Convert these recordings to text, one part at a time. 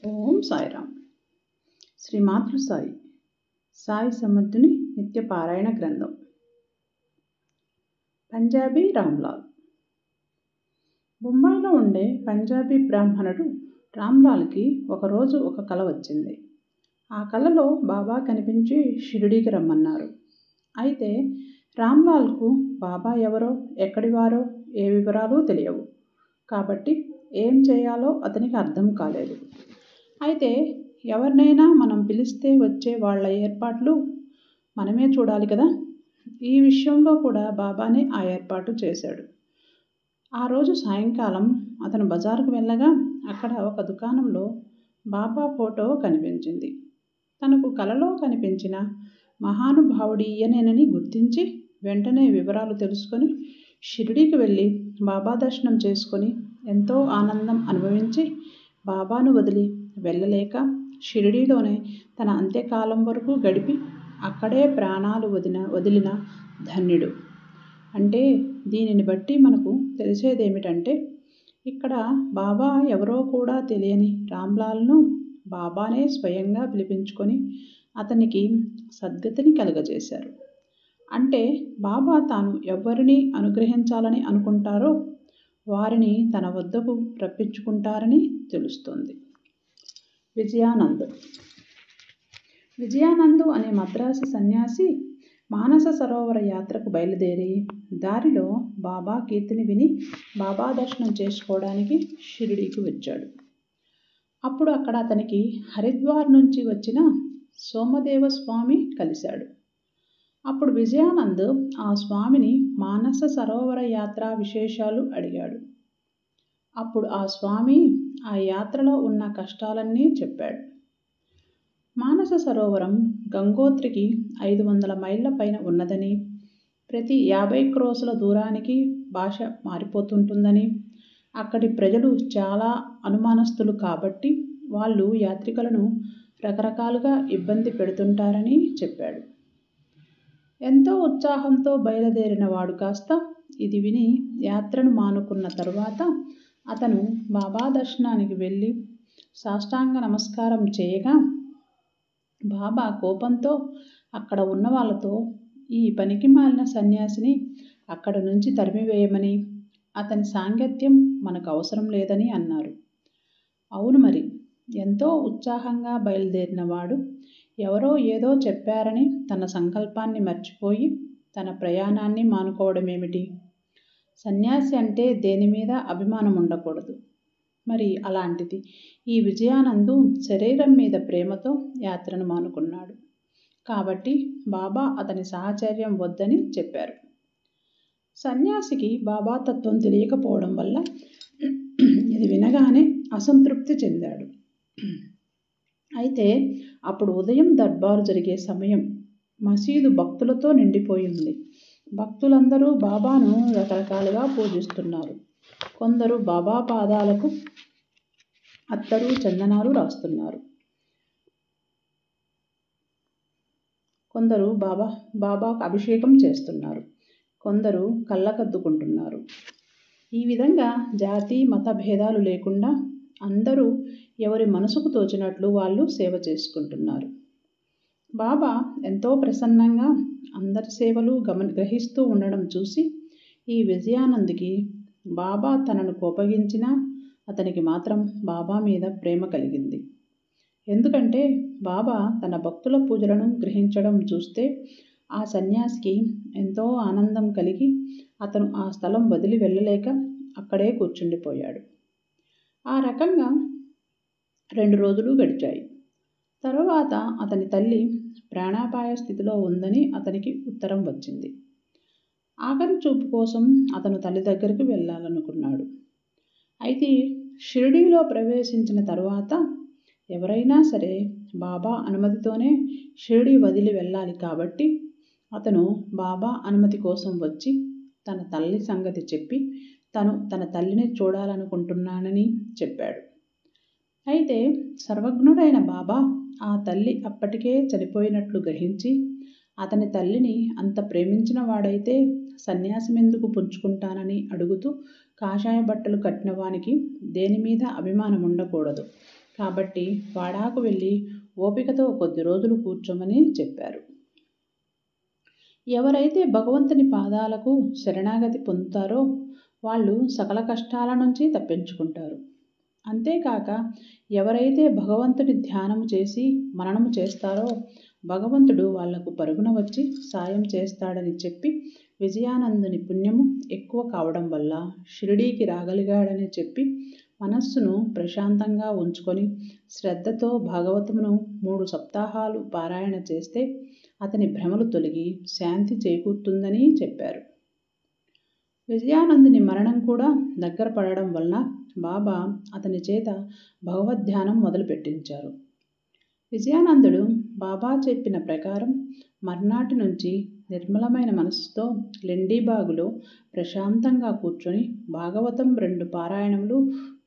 ఓం సాయిరామ్. శ్రీ మాతృ సాయి సాయి సమర్థుని నిత్య పారాయణ గ్రంథం. పంజాబీ రామ్లాల్. బొంబాయిలో ఉండే పంజాబీ బ్రాహ్మణుడు రామ్లాల్కి ఒకరోజు ఒక కల వచ్చింది. ఆ కలలో బాబా కనిపించి షిరిడీకి రమ్మన్నారు. అయితే రామ్లాల్కు బాబా ఎవరో, ఎక్కడివారో ఏ వివరాలు తెలియవు. కాబట్టి ఏం చేయాలో అతనికి అర్థం కాలేదు. అయితే ఎవరినైనా మనం పిలిస్తే వచ్చే వాళ్ళ ఏర్పాట్లు మనమే చూడాలి కదా. ఈ విషయంలో కూడా బాబానే ఆ ఏర్పాటు చేశాడు. ఆ రోజు సాయంకాలం అతను బజారుకు వెళ్ళగా అక్కడ ఒక దుకాణంలో బాబా ఫోటో కనిపించింది. తనకు కలలో కనిపించిన మహానుభావుడి ఈయనేనని గుర్తించి వెంటనే వివరాలు తెలుసుకొని షిరిడీకి వెళ్ళి బాబా దర్శనం చేసుకొని ఎంతో ఆనందం అనుభవించి బాబాను వదిలి వెళ్ళలేక షిరిడీలోనే తన అంత్యకాలం వరకు గడిపి అక్కడే ప్రాణాలు వదిలిన ధన్యుడు. అంటే దీనిని బట్టి మనకు తెలిసేదేమిటంటే, ఇక్కడ బాబా ఎవరో కూడా తెలియని రామ్లాల్ను బాబానే స్వయంగా పిలిపించుకొని అతనికి సద్గతిని కలుగజేశారు. అంటే బాబా తాను ఎవరిని అనుగ్రహించాలని అనుకుంటారో వారిని తన వద్దకు రప్పించుకుంటారని తెలుస్తోంది. విజయానంద్ అనే మద్రాసు సన్యాసి మానస సరోవర యాత్రకు బయలుదేరి దారిలో బాబా కీర్తిని విని బాబా దర్శనం చేసుకోవడానికి షిరిడీకి వచ్చాడు. అప్పుడు అక్కడ అతనికి హరిద్వార్ నుంచి వచ్చిన సోమదేవ స్వామి కలిశాడు. అప్పుడు విజయానంద్ ఆ స్వామిని మానస సరోవర యాత్ర విశేషాలు అడిగాడు. అప్పుడు ఆ స్వామి ఆ యాత్రలో ఉన్న కష్టాలన్నీ చెప్పాడు. మానస సరోవరం గంగోత్రికి 500 మైళ్ళ పైన ఉన్నదని, ప్రతి 50 క్రోసుల దూరానికి భాష మారిపోతుంటుందని, అక్కడి ప్రజలు చాలా అనుమానస్తులు కాబట్టి వాళ్ళు యాత్రికులను రకరకాలుగా ఇబ్బంది పెడుతుంటారని చెప్పాడు. ఎంతో ఉత్సాహంతో బయలుదేరిన వాడు కాస్త ఇది విని యాత్రను మానుకున్న తరువాత అతను బాబా దర్శనానికి వెళ్ళి సాష్టాంగ నమస్కారం చేయగా బాబా కోపంతో అక్కడ ఉన్న వాళ్ళతో ఈ పనికిమాలిన సన్యాసిని అక్కడ నుంచి తరిమివేయమని, అతని సాంగత్యం మనకు అవసరం లేదని అన్నారు. అవును మరి, ఎంతో ఉత్సాహంగా బయలుదేరిన వాడు ఎవరో ఏదో చెప్పారని తన సంకల్పాన్ని మర్చిపోయి తన ప్రయాణాన్ని మానుకోవడమేమిటి? సన్యాసి అంటే దేని మీద అభిమానం ఉండకూడదు. మరి అలాంటిది ఈ విజయానందు శరీరం మీద ప్రేమతో యాత్రను మానుకున్నాడు. కాబట్టి బాబా అతని సాహచర్యం వద్దని చెప్పారు. సన్యాసికి బాబా తత్వం తెలియకపోవడం వల్ల ఇది వినగానే అసంతృప్తి చెందాడు. అయితే అప్పుడు ఉదయం దర్బారు జరిగే సమయం. మసీదు భక్తులతో నిండిపోయింది. భక్తులందరూ బాబాను రకరకాలుగా పూజిస్తున్నారు. కొందరు బాబా పాదాలకు అత్తరు చందనాలు రాస్తున్నారు. కొందరు బాబాకు అభిషేకం చేస్తున్నారు. కొందరు కళ్ళకద్దుకుంటున్నారు. ఈ విధంగా జాతి మత భేదాలు లేకుండా అందరూ ఎవరి మనసుకు తోచినట్లు వాళ్ళు సేవ చేసుకుంటున్నారు. బాబా ఎంతో ప్రసన్నంగా అందరి సేవలు గ్రహిస్తూ ఉండడం చూసి ఈ విజయానంద్కి బాబా తనను కోపగించినా అతనికి మాత్రం బాబా మీద ప్రేమ కలిగింది. ఎందుకంటే బాబా తన భక్తుల పూజలను గ్రహించడం చూస్తే ఆ సన్యాసికి ఎంతో ఆనందం కలిగి అతను ఆ స్థలం వదిలి వెళ్ళలేక అక్కడే కూర్చుండిపోయాడు. ఆ రకంగా 2 రోజులు గడిచాయి. తరువాత అతని తల్లి ప్రాణాపాయ స్థితిలో ఉందని అతనికి ఉత్తరం వచ్చింది. ఆఖరి చూపు కోసం అతను తల్లి దగ్గరికి వెళ్ళాలనుకున్నాడు. అయితే షిరిడీలో ప్రవేశించిన తరువాత ఎవరైనా సరే బాబా అనుమతితోనే షిరిడీ వదిలి వెళ్ళాలి. కాబట్టి అతను బాబా అనుమతి కోసం వచ్చి తన తల్లి సంగతి చెప్పి తన తల్లిని చూడాలనుకుంటున్నానని చెప్పాడు. అయితే సర్వజ్ఞుడైన బాబా ఆ తల్లి అప్పటికే చనిపోయినట్లు గ్రహించి అతని తల్లిని అంత ప్రేమించిన వాడైతే సన్యాసమెందుకు పుంజుకుంటానని అడుగుతూ కాషాయ బట్టలు కట్టిన వానికి దేని మీద అభిమానం ఉండకూడదు. కాబట్టి వాడాకు వెళ్ళి ఓపికతో కొద్ది రోజులు కూర్చోమని చెప్పారు. ఎవరైతే భగవంతుని పాదాలకు శరణాగతి పొందుతారో వాళ్ళు సకల కష్టాల నుంచి తప్పించుకుంటారు. అంతేకాక ఎవరైతే భగవంతుని ధ్యానము చేసి మననము చేస్తారో భగవంతుడు వాళ్లకు పరుగున వచ్చి సాయం చేస్తాడని చెప్పి విజయానందుని పుణ్యము ఎక్కువ కావడం వల్ల షిరిడీకి రాగలిగాడని చెప్పి మనస్సును ప్రశాంతంగా ఉంచుకొని శ్రద్ధతో భాగవతమును 3 సప్తాహాలు పారాయణ చేస్తే అతని భ్రమలు తొలగి శాంతి చేకూరుతుందని చెప్పారు. విజయానందుని మరణం కూడా దగ్గర పడడం వలన బాబా అతని చేత భగవద్ధ్యానం మొదలుపెట్టించారు. విజయానందుడు బాబా చెప్పిన ప్రకారం మర్నాటి నుంచి నిర్మలమైన మనస్సుతో లెండీబాగులో ప్రశాంతంగా కూర్చొని భాగవతం 2 పారాయణములు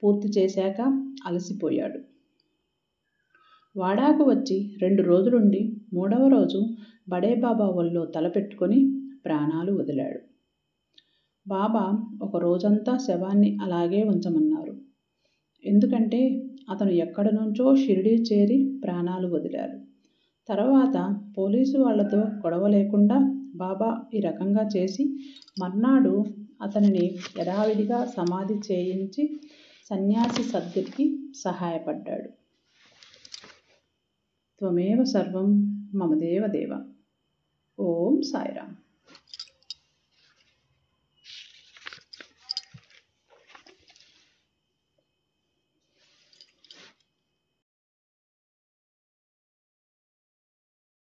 పూర్తి చేశాక అలసిపోయాడు. వాడాకు వచ్చి 2 రోజులుండి 3వ రోజు బడేబాబా ఒళ్ళో తలపెట్టుకొని ప్రాణాలు వదిలాడు. బాబా ఒక రోజంతా శవాన్ని అలాగే ఉంచమన్నారు. ఎందుకంటే అతను ఎక్కడి నుంచో షిరిడీ చేరి ప్రాణాలు వదిలారు. తర్వాత పోలీసు వాళ్లతో గొడవ లేకుండా బాబా ఈ రకంగా చేసి మర్నాడు అతనిని యథావిధిగా సమాధి చేయించి సన్యాసి సద్గతికి సహాయపడ్డాడు. త్వమేవ సర్వం మమ దేవ దేవ. ఓం సాయిరామ్.